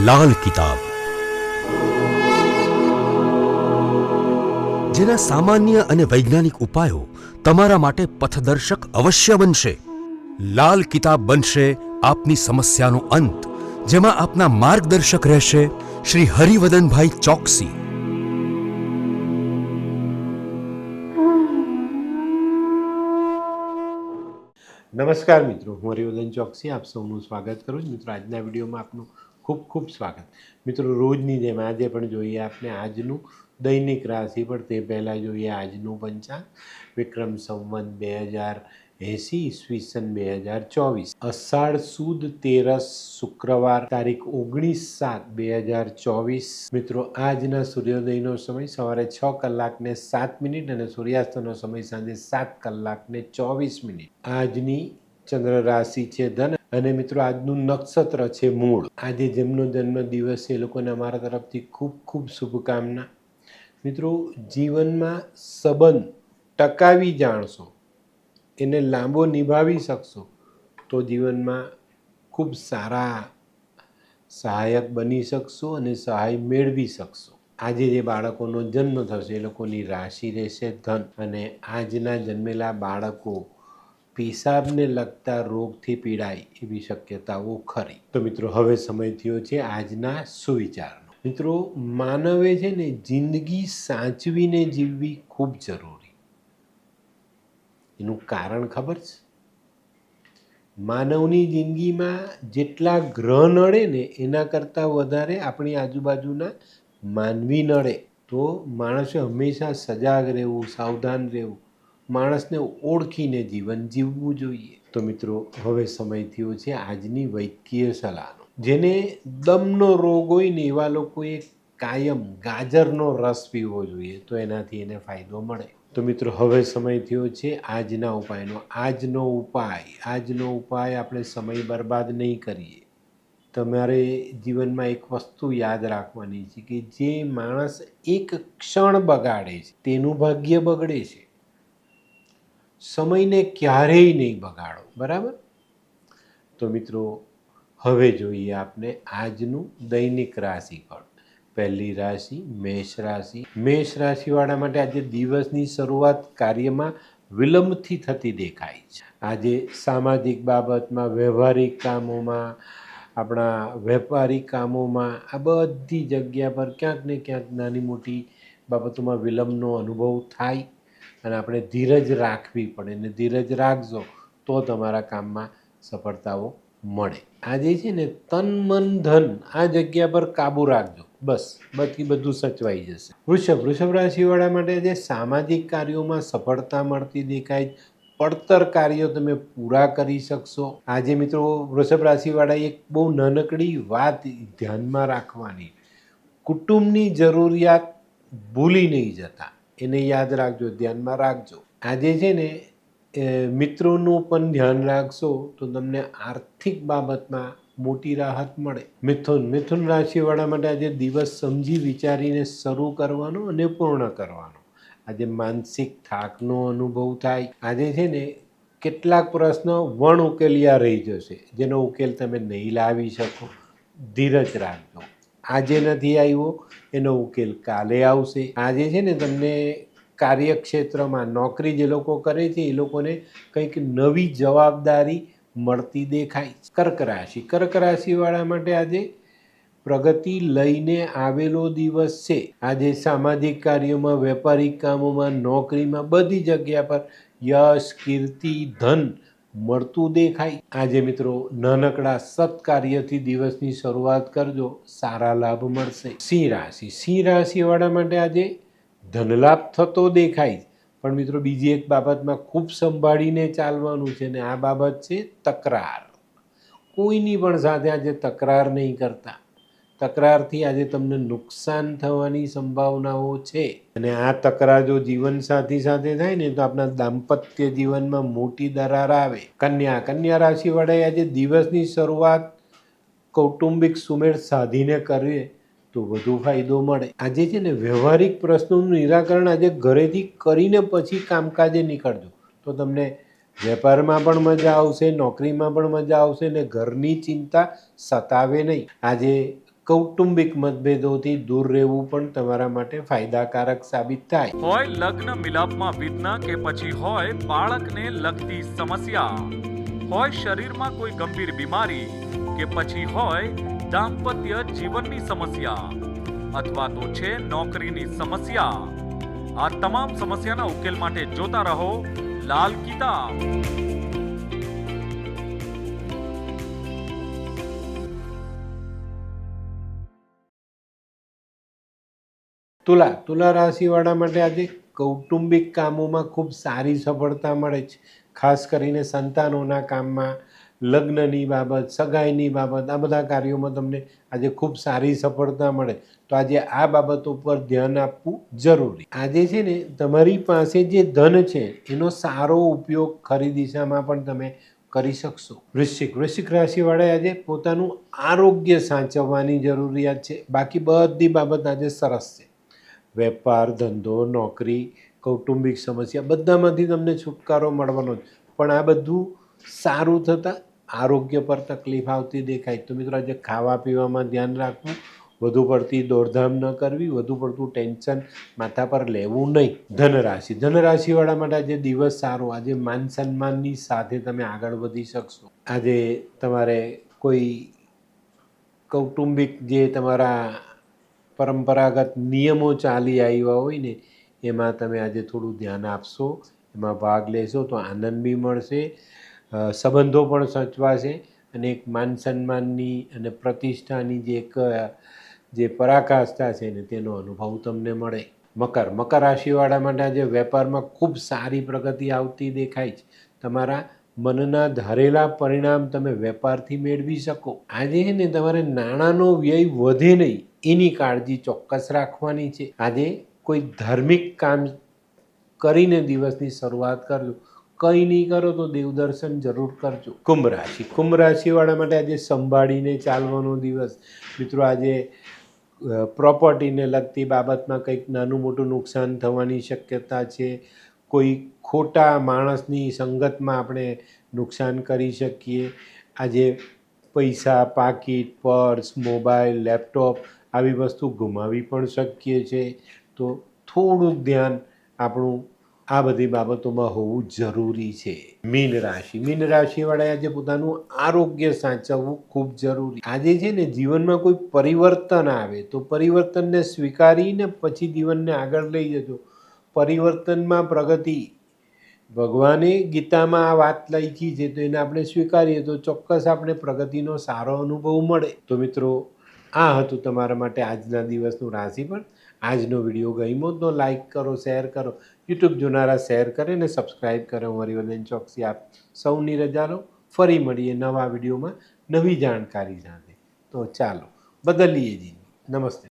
લાલ કિતાબ, જેના સામાન્ય અને વૈજ્ઞાનિક ઉપાયો તમારા માટે પથદર્શક અવશ્ય બનશે. લાલ કિતાબ બનશે આપની સમસ્યાનો અંત, જેમાં આપના માર્ગદર્શક રહેશે શ્રી હરિવદનભાઈ ચોકસી. નમસ્કાર મિત્રો, હું હરિવદન ચોકસી આપ સૌનું સ્વાગત કરું છું. મિત્રો, આજના વિડીયોમાં આપનું ખૂબ ખૂબ સ્વાગત. મિત્રો, રોજની જેમ આજે પણ જોઈએ આપણે આજનું દૈનિક રાશિ, પણ તે પહેલાં જોઈએ આજનું પંચાંગ. વિક્રમ સંવત 2080 ઈસવીસન 2024, અષાઢ સુદ તેરસ શુક્રવાર, તારીખ 19/7/2024. મિત્રો, આજના સૂર્યોદયનો સમય સવારે 6:07 અને સૂર્યાસ્તનો સમય સાંજે 7:24. આજની ચંદ્ર રાશિ છે ધન, અને મિત્રો આજનું નક્ષત્ર છે મૂળ. આજે જેમનો જન્મ દિવસ છે એ લોકોને અમારા તરફથી ખૂબ ખૂબ શુભકામના. મિત્રો, જીવનમાં સંબંધ ટકાવી જાણશો, એને લાંબો નિભાવી શકશો તો જીવનમાં ખૂબ સારા સહાયક બની શકશો અને સહાય મેળવી શકશો. આજે જે બાળકોનો જન્મ થશે એ લોકોની રાશિ રહેશે ધન, અને આજના જન્મેલા બાળકો પેશાબને લગતા રોગથી પીડાય એવી શક્યતાઓ ખરી. તો મિત્રો, હવે સમય થયો છે આજના સુવિચારનો. મિત્રો, માનવે છે ને જિંદગી સાચવીને જીવવી ખૂબ જરૂરી. એનું કારણ ખબર છે? માનવની જિંદગીમાં જેટલા ગ્રહ નડે ને એના કરતાં વધારે આપણી આજુબાજુના માનવી નડે. તો માણસે હંમેશા સજાગ રહેવું, સાવધાન રહેવું, માણસને ઓળખીને જીવન જીવવું જોઈએ. તો મિત્રો, હવે સમય થયો છે આજની વૈદ્યકીય સલાહનો. જેને દમનો રોગ હોય ને એવા લોકોએ કાયમ ગાજરનો રસ પીવો જોઈએ, તો એનાથી એને ફાયદો મળે. તો મિત્રો, હવે સમય થયો છે આજના ઉપાયનો. આજનો ઉપાય આપણે સમય બરબાદ નહીં કરીએ. તમારે જીવનમાં એક વસ્તુ યાદ રાખવાની છે કે જે માણસ એક ક્ષણ બગાડે છે તેનું ભાગ્ય બગડે છે. સમયને ક્યારેય નહીં બગાડો, બરાબર? તો મિત્રો, હવે જોઈએ આપણે આજનું દૈનિક રાશિફળ. પહેલી રાશિ મેષ રાશિ. મેષ રાશિવાળા માટે આજે દિવસની શરૂઆત કાર્યમાં વિલંબથી થતી દેખાય છે. આજે સામાજિક બાબતમાં, વ્યવહારિક કામોમાં, આપણા વેપારિક કામોમાં, આ બધી જગ્યા પર ક્યાંક ને ક્યાંક નાની મોટી બાબતોમાં વિલંબનો અનુભવ થાય, અને આપણે ધીરજ રાખવી પડે. ને ધીરજ રાખજો તો તમારા કામમાં સફળતાઓ મળે. આજે છે ને તન મન ધન આ જગ્યા પર કાબુ રાખજો, બસ, બાકી બધું સચવાઈ જશે. વૃષભ રાશિવાળા માટે આજે સામાજિક કાર્યોમાં સફળતા મળતી દેખાય. પડતર કાર્યો તમે પૂરા કરી શકશો. આજે મિત્રો, વૃષભ રાશિવાળા એક બહુ નાનકડી વાત ધ્યાનમાં રાખવાની. કુટુંબની જરૂરિયાત ભૂલી નહીં જતા, એને યાદ રાખજો, ધ્યાનમાં રાખજો. આજે છે ને મિત્રોનું પણ ધ્યાન રાખશો તો તમને આર્થિક બાબતમાં મોટી રાહત મળે. મિથુન રાશિવાળા માટે આજે દિવસ સમજી વિચારીને શરૂ કરવાનો અને પૂર્ણ કરવાનો. આજે માનસિક થાકનો અનુભવ થાય. આજે છે ને કેટલાક પ્રશ્નો વણ ઉકેલ્યા રહી જશે, જેનો ઉકેલ તમે નહીં લાવી શકો. ધીરજ રાખજો. આજે નથી આવ્યો એનો ઉકેલ કાલે આવશે. આજે છે ને તમને કાર્યક્ષેત્રમાં નોકરી જે લોકો કરે છે એ લોકોને કંઈક નવી જવાબદારી મળતી દેખાય. કર્ક રાશિવાળા માટે આજે પ્રગતિ લઈને આવેલો દિવસ છે. આજે સામાજિક કાર્યોમાં, વેપારિક કામોમાં, નોકરીમાં, બધી જગ્યા પર યશ, કીર્તિ, ધન મળતું દેખાય. આજે મિત્રો, નાનકડા સત્કાર્યથી દિવસની શરૂઆત કરજો, સારા લાભ મળશે. સિંહ રાશિવાળા માટે આજે ધનલાભ થતો દેખાય. પણ મિત્રો, બીજી એક બાબતમાં ખૂબ સંભાળીને ચાલવાનું છે, ને આ બાબત છે તકરાર. કોઈની પણ સાથે આજે તકરાર નહીં કરતા. તકરારથી આજે તમને નુકસાન થવાની સંભાવનાઓ છે. અને આ તકરાર જો જીવનસાથી સાથે થાય ને તો આપણા દાંપત્ય જીવનમાં મોટી દરાર આવે. કન્યા રાશિવાળાએ આજે દિવસની શરૂઆત કૌટુંબિક સુમેળ સાધીને કરીએ તો વધુ ફાયદો મળે. આજે છે ને વ્યવહારિક પ્રશ્નોનું નિરાકરણ આજે ઘરેથી કરીને પછી કામકાજે નીકળજો, તો તમને વેપારમાં પણ મજા આવશે, નોકરીમાં પણ મજા આવશે, ને ઘરની ચિંતા સતાવે નહીં. આજે કૌટુંબિક મતભેદોથી દૂર રહેવું પણ તમારા માટે ફાયદાકારક સાબિત થાય. હોય લગ્ન મિલાપમાં વિઘ્ન કે પછી હોય બાળકને લગતી સમસ્યા, હોય શરીરમાં કોઈ ગંભીર બીમારી કે પછી હોય દાંપત્ય જીવનની સમસ્યા અથવા તો છે નોકરીની સમસ્યા, આ તમામ સમસ્યાના ઉકેલ માટે જોતા રહો લાલ કિતાબ. તુલા રાશિવાળા માટે આજે કૌટુંબિક કામોમાં ખૂબ સારી સફળતા મળે છે. ખાસ કરીને સંતાનોના કામમાં, લગ્નની બાબત, સગાઈની બાબત, આ બધા કાર્યોમાં તમને આજે ખૂબ સારી સફળતા મળે. તો આજે આ બાબતો પર ધ્યાન આપવું જરૂરી. આજે છે ને તમારી પાસે જે ધન છે એનો સારો ઉપયોગ ખરી દિશામાં પણ તમે કરી શકશો. વૃશ્ચિક રાશિવાળાએ આજે પોતાનું આરોગ્ય સાચવવાની જરૂરિયાત છે. બાકી બધી બાબત આજે સરસ છે. વેપાર, ધંધો, નોકરી, કૌટુંબિક સમસ્યા બધામાંથી તમને છુટકારો મળવાનો જ. પણ આ બધું સારું થતાં આરોગ્ય પર તકલીફ આવતી દેખાય. તો મિત્રો આજે ખાવા પીવામાં ધ્યાન રાખવું, વધુ પડતી દોડધામ ન કરવી, વધુ પડતું ટેન્શન માથા પર લેવું નહીં. ધનરાશિવાળા માટે આજે દિવસ સારો. આજે માન સન્માનની સાથે તમે આગળ વધી શકશો. આજે તમારે કોઈ કૌટુંબિક જે તમારા પરંપરાગત નિયમો ચાલી આવ્યા હોય ને એમાં તમે આજે થોડું ધ્યાન આપશો, એમાં ભાગ લેશો તો આનંદ બી મળશે, સંબંધો પણ સચવાશે અને એક માન સન્માનની અને પ્રતિષ્ઠાની જે પરાકાષ્ઠા છે ને તેનો અનુભવ તમને મળે. મકર રાશિવાળા માટે આજે વેપારમાં ખૂબ સારી પ્રગતિ આવતી દેખાય છે. તમારા મનના ધારેલા પરિણામ તમે વેપારથી મેળવી શકો. આજે ને તમારે નાણાંનો વ્યય વધે નહીં એની કાળજી ચોક્કસ રાખવાની છે. આજે કોઈ ધાર્મિક કામ કરીને દિવસની શરૂઆત કરજો. કંઈ નહીં કરો તો દેવદર્શન જરૂર કરજો. કુંભ રાશિવાળા માટે આજે સંભાળીને ચાલવાનો દિવસ. મિત્રો આજે પ્રોપર્ટીને લગતી બાબતમાં કંઈક નાનું મોટું નુકસાન થવાની શક્યતા છે. કોઈ ખોટા માણસની સંગતમાં આપણે નુકસાન કરી શકીએ. આજે પૈસા, પાકીટ, પર્સ, મોબાઈલ, લેપટોપ આવી વસ્તુ ગુમાવી પણ શકીએ છીએ. તો થોડુંક ધ્યાન આપણું આ બધી બાબતોમાં હોવું જરૂરી છે. મીન રાશિવાળાએ આજે પોતાનું આરોગ્ય સાચવવું ખૂબ જરૂરી. આજે છે ને જીવનમાં કોઈ પરિવર્તન આવે તો પરિવર્તનને સ્વીકારીને પછી જીવનને આગળ લઈ જજો. પરિવર્તનમાં પ્રગતિ. ભગવાને ગીતામાં આ વાત લખી છે તો એને આપણે સ્વીકારીએ તો ચોક્કસ આપણે પ્રગતિનો સારો અનુભવ મળે. તો મિત્રો આ હતું તમારા માટે આજના દિવસનું રાશિફળ. આજનો વિડીયો ગમ્યો તો લાઈક કરો, શેર કરો. યુટ્યુબ જોનારા શેર કરે ને સબસ્ક્રાઈબ કરે. હું હરિવર્ધન ચોકસી આપ સૌની રજા લો. ફરી મળીએ નવા વિડીયોમાં નવી જાણકારી સાથે. તો ચાલો બદલીએ જી. નમસ્તે.